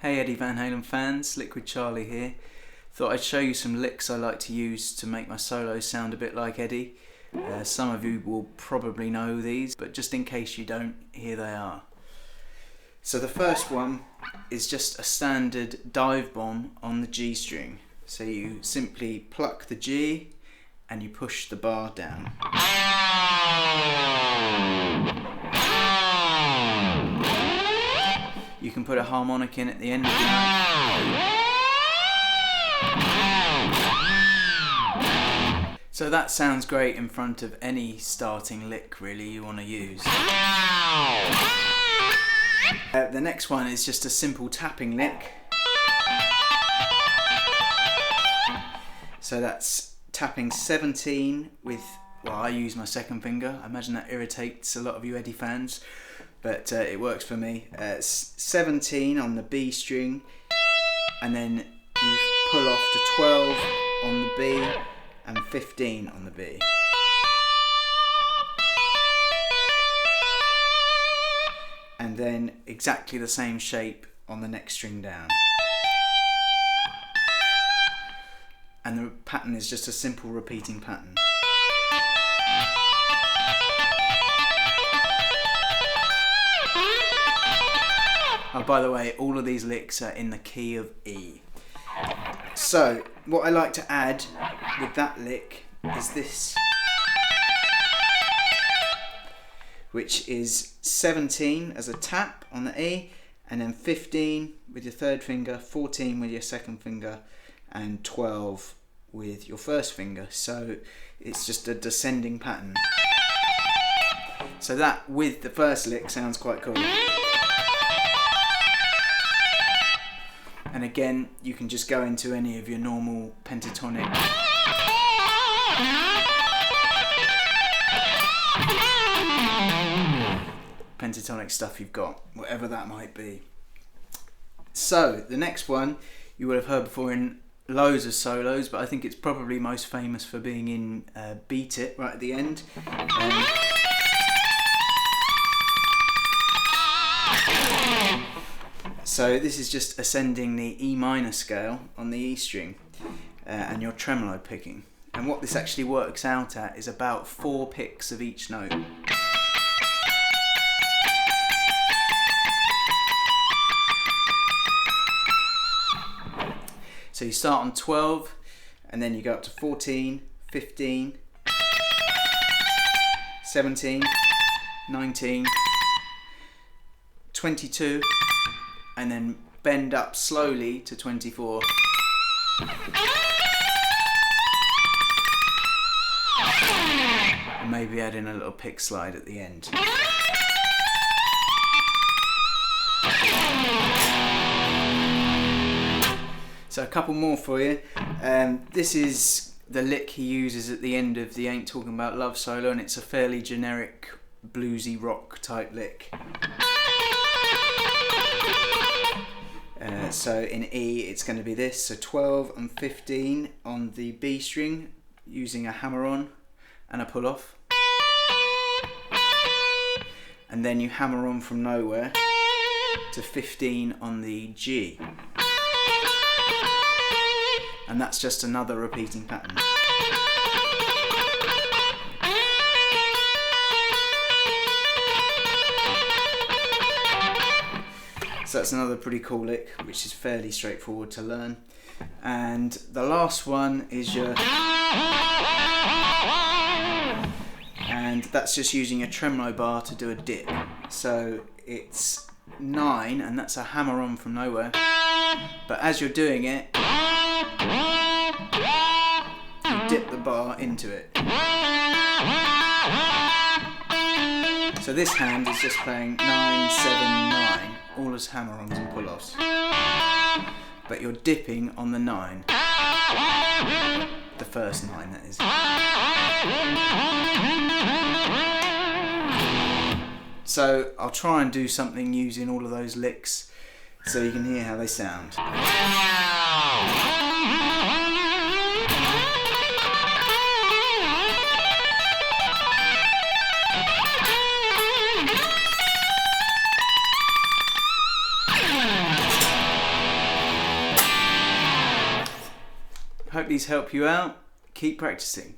Hey Eddie Van Halen fans, Liquid Charlie here. Thought I'd show you some licks I like to use to make my solos sound a bit like Eddie. Some of you will probably know these, but just in case you don't, here they are. So the first one is just a standard dive bomb on the G string. So you simply pluck the G and you push the bar down. You can put a harmonic in at the end of the note. So that sounds great in front of any starting lick really you want to use. The next one is just a simple tapping lick. So that's tapping 17 with, well, I use my second finger. I imagine that irritates a lot of you Eddie fans, but it works for me. 17 on the B string, and then you pull off to 12 on the B and 15 on the B. And then exactly the same shape on the next string down. And the pattern is just a simple repeating pattern. Oh, by the way, all of these licks are in the key of E. So, what I like to add with that lick is this, which is 17 as a tap on the E, and then 15 with your third finger, 14 with your second finger, and 12 with your first finger. So it's just a descending pattern. So that with the first lick sounds quite cool. And again, you can just go into any of your normal pentatonic stuff you've got, whatever that might be. So the next one you will have heard before in loads of solos, but I think it's probably most famous for being in Beat It right at the end. So this is just ascending the E minor scale on the E string and your tremolo picking. And what this actually works out at is about 4 picks of each note. So you start on 12 and then you go up to 14, 15, 17, 19, 22, and then bend up slowly to 24. And maybe add in a little pick slide at the end. So a couple more for you. This is the lick he uses at the end of the Ain't Talking About Love solo, and it's a fairly generic bluesy rock type lick. So in E it's going to be this, so 12 and 15 on the B string using a hammer on and a pull off, and then you hammer on from nowhere to 15 on the G, and that's just another repeating pattern. So that's another pretty cool lick, which is fairly straightforward to learn. And the last one is your... And that's just using a tremolo bar to do a dip. So it's 9, and that's a hammer on from nowhere. But as you're doing it, you dip the bar into it. So this hand is just playing 9, 7, 9. All as hammer-ons and pull-offs, but you're dipping on the 9, the first 9 that is. So I'll try and do something using all of those licks so you can hear how they sound. Hope these help you out. Keep practicing.